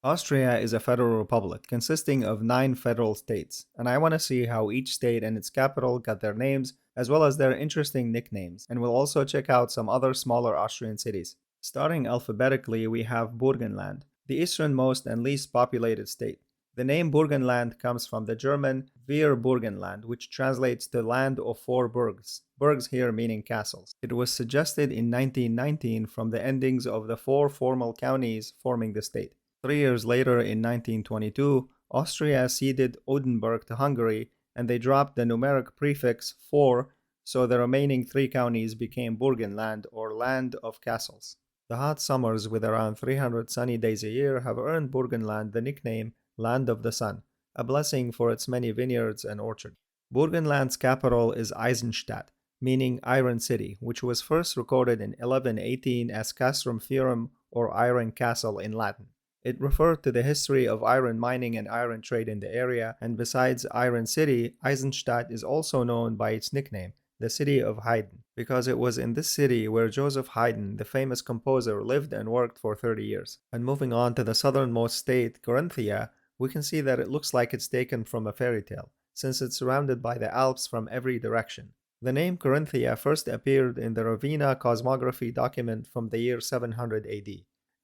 Austria is a federal republic consisting of 9 federal states, and I want to see how each state and its capital got their names, as well as their interesting nicknames, and we'll also check out some other smaller Austrian cities. Starting alphabetically, we have Burgenland, the easternmost and least populated state. The name Burgenland comes from the German Wir Burgenland, which translates to land of four burgs. Burgs here meaning castles. It was suggested in 1919 from the endings of the four formal counties forming the state. 3 years later, in 1922, Austria ceded Oldenburg to Hungary, and they dropped the numeric prefix 4, so the remaining 3 counties became Burgenland, or Land of Castles. The hot summers, with around 300 sunny days a year, have earned Burgenland the nickname Land of the Sun, a blessing for its many vineyards and orchards. Burgenland's capital is Eisenstadt, meaning Iron City, which was first recorded in 1118 as Castrum Fierum, or Iron Castle in Latin. It referred to the history of iron mining and iron trade in the area, and besides Iron City, Eisenstadt is also known by its nickname, the City of Haydn, because it was in this city where Joseph Haydn, the famous composer, lived and worked for 30 years. And moving on to the southernmost state, Carinthia, we can see that it looks like it's taken from a fairy tale, since it's surrounded by the Alps from every direction. The name Carinthia first appeared in the Ravenna cosmography document from the year 700 AD,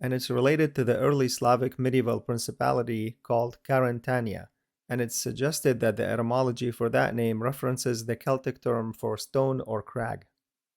and it's related to the early Slavic medieval principality called Carinthia, and it's suggested that the etymology for that name references the Celtic term for stone or crag.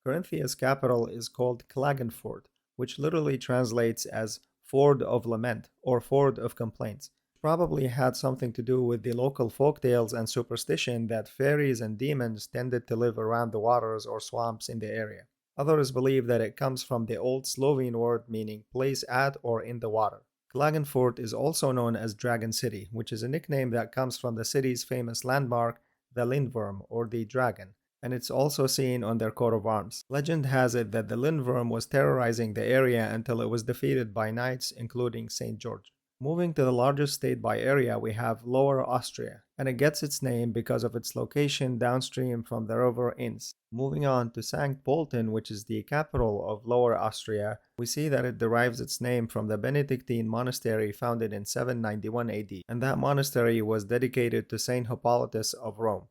Carinthia's capital is called Klagenfurt, which literally translates as Ford of Lament or Ford of Complaints. Probably had something to do with the local folktales and superstition that fairies and demons tended to live around the waters or swamps in the area. Others believe that it comes from the Old Slovene word meaning place at or in the water. Klagenfurt is also known as Dragon City, which is a nickname that comes from the city's famous landmark, the Lindworm or the Dragon, and it's also seen on their coat of arms. Legend has it that the Lindworm was terrorizing the area until it was defeated by knights, including St. George. Moving to the largest state by area, we have Lower Austria, and it gets its name because of its location downstream from the river Inns. Moving on to St. Pölten, which is the capital of Lower Austria, we see that it derives its name from the Benedictine monastery founded in 791 AD, and that monastery was dedicated to Saint Hippolytus of Rome.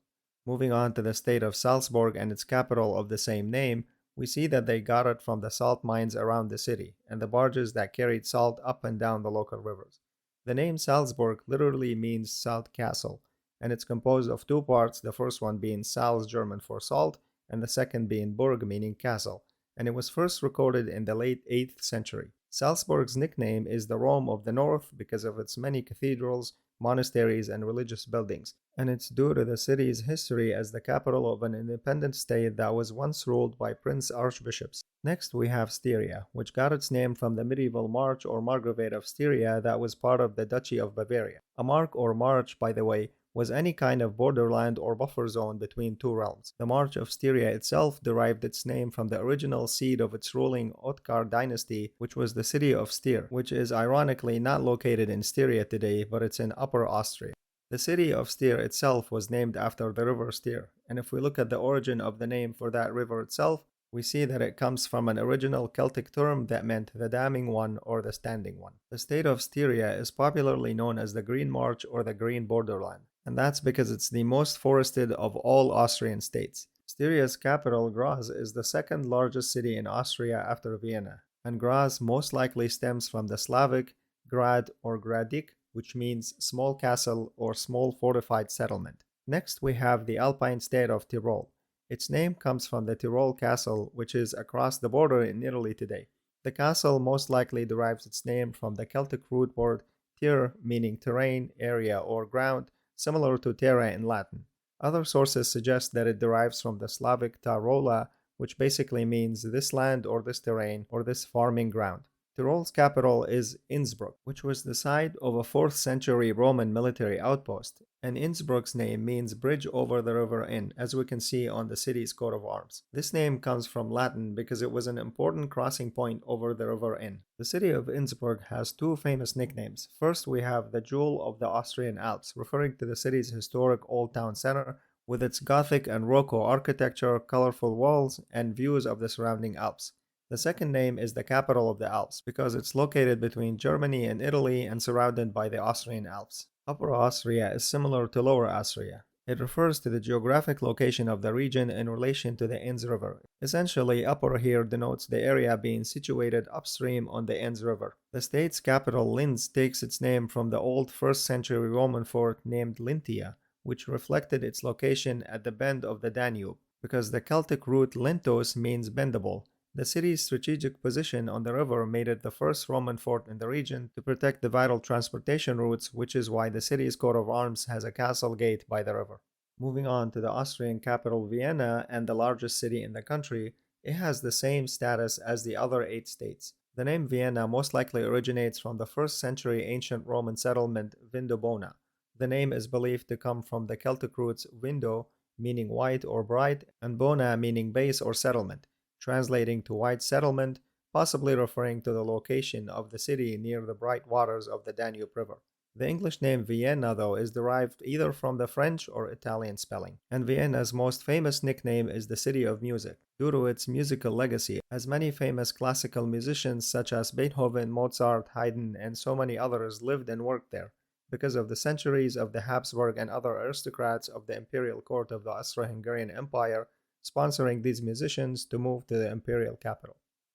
Moving on to the state of Salzburg and its capital of the same name, we see that they got it from the salt mines around the city and the barges that carried salt up and down the local rivers. The name Salzburg literally means salt castle, and it's composed of 2 parts, the first one being Salz, German for salt, and the second being Burg, meaning castle, and it was first recorded in the late 8th century. Salzburg's nickname is the Rome of the North because of its many cathedrals, monasteries, and religious buildings, and it's due to the city's history as the capital of an independent state that was once ruled by prince archbishops. Next, we have Styria, which got its name from the medieval march or margravate of Styria that was part of the Duchy of Bavaria. A mark or march, by the way, was any kind of borderland or buffer zone between two realms. The March of Styria itself derived its name from the original seat of its ruling Otkar dynasty, which was the city of Styr, which is ironically not located in Styria today, but it's in Upper Austria. The city of Styr itself was named after the river Styr, and if we look at the origin of the name for that river itself, we see that it comes from an original Celtic term that meant the damming one or the standing one. The state of Styria is popularly known as the Green March or the Green Borderland, and that's because it's the most forested of all Austrian states. Styria's capital, Graz, is the second largest city in Austria after Vienna, and Graz most likely stems from the Slavic grad or gradik, which means small castle or small fortified settlement. Next, we have the Alpine state of Tyrol. Its name comes from the Tyrol Castle, which is across the border in Italy today. The castle most likely derives its name from the Celtic root word tyr, meaning terrain, area, or ground, similar to terra in Latin. Other sources suggest that it derives from the Slavic tarola, which basically means this land or this terrain or this farming ground. Tyrol's capital is Innsbruck, which was the site of a 4th century Roman military outpost, and Innsbruck's name means bridge over the river Inn, as we can see on the city's coat of arms. This name comes from Latin because it was an important crossing point over the river Inn. The city of Innsbruck has 2 famous nicknames. First, we have the Jewel of the Austrian Alps, referring to the city's historic old town center, with its Gothic and Rococo architecture, colorful walls, and views of the surrounding Alps. The second name is the capital of the Alps because it's located between Germany and Italy and surrounded by the Austrian Alps. Upper Austria is similar to Lower Austria. It refers to the geographic location of the region in relation to the Inns River. Essentially, upper here denotes the area being situated upstream on the Inns River. The state's capital, Linz, takes its name from the old 1st century Roman fort named Linthia, which reflected its location at the bend of the Danube, because the Celtic root lintos means bendable. The city's strategic position on the river made it the first Roman fort in the region to protect the vital transportation routes, which is why the city's coat of arms has a castle gate by the river. Moving on to the Austrian capital Vienna and the largest city in the country, it has the same status as the other 8 states. The name Vienna most likely originates from the 1st century ancient Roman settlement Vindobona. The name is believed to come from the Celtic roots vindo, meaning white or bright, and bona, meaning base or settlement, translating to white settlement, possibly referring to the location of the city near the bright waters of the Danube River. The English name Vienna, though, is derived either from the French or Italian spelling, and Vienna's most famous nickname is the City of Music, due to its musical legacy, as many famous classical musicians such as Beethoven, Mozart, Haydn, and so many others lived and worked there, because of the centuries of the Habsburg and other aristocrats of the imperial court of the Austro-Hungarian Empire sponsoring these musicians to move to the imperial capital.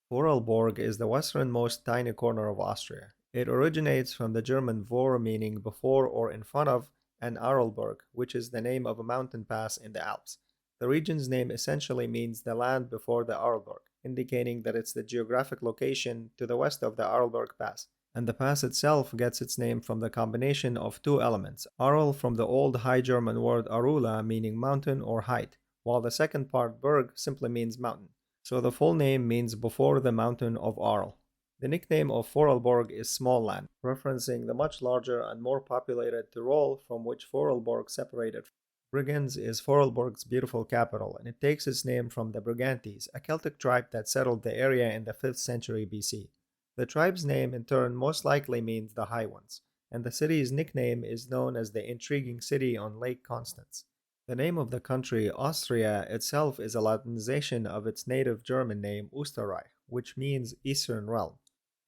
Vorarlberg is the westernmost tiny corner of Austria. It originates from the German Vor, meaning before or in front of, and Arlberg, which is the name of a mountain pass in the Alps. The region's name essentially means the land before the Arlberg, indicating that it's the geographic location to the west of the Arlberg Pass. And the pass itself gets its name from the combination of 2 elements, Arl from the old High German word Arula, meaning mountain or height, while the second part, Berg, simply means mountain. So the full name means before the mountain of Arl. The nickname of Vorarlberg is Small Land, referencing the much larger and more populated Tyrol from which Vorarlberg separated. Bregenz is Vorarlberg's beautiful capital, and it takes its name from the Brigantes, a Celtic tribe that settled the area in the 5th century BC. The tribe's name in turn most likely means the High Ones, and the city's nickname is known as the Intriguing City on Lake Constance. The name of the country, Austria, itself is a Latinization of its native German name, Österreich, which means Eastern Realm.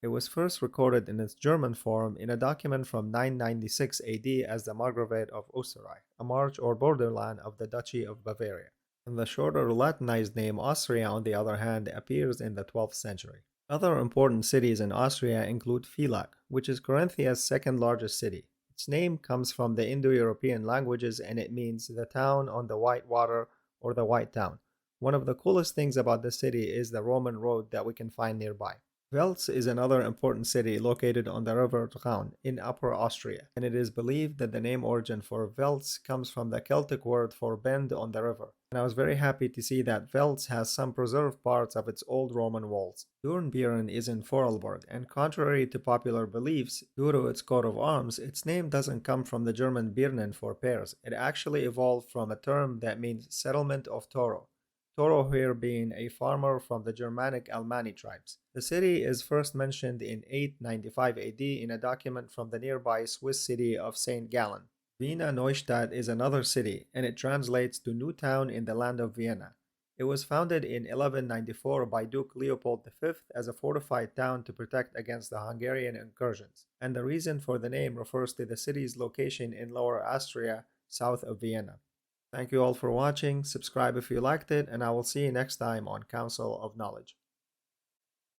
It was first recorded in its German form in a document from 996 AD as the Margravate of Österreich, a march or borderland of the Duchy of Bavaria. And the shorter Latinized name Austria, on the other hand, appears in the 12th century. Other important cities in Austria include Villach, which is Carinthia's second largest city. Its name comes from the Indo-European languages and it means the town on the white water or the white town. One of the coolest things about the city is the Roman road that we can find nearby. Velz is another important city located on the river Rhine in Upper Austria, and it is believed that the name origin for Velz comes from the Celtic word for bend on the river. And I was very happy to see that Velz has some preserved parts of its old Roman walls. Dornbirn is in Vorarlberg, and contrary to popular beliefs, due to its coat of arms, its name doesn't come from the German Birnen for pears. It actually evolved from a term that means settlement of Toro. Toro here being a farmer from the Germanic Almani tribes. The city is first mentioned in 895 AD in a document from the nearby Swiss city of St. Gallen. Wiener Neustadt is another city, and it translates to New Town in the land of Vienna. It was founded in 1194 by Duke Leopold V as a fortified town to protect against the Hungarian incursions, and the reason for the name refers to the city's location in Lower Austria, south of Vienna. Thank you all for watching, subscribe if you liked it, and I will see you next time on Council of Knowledge.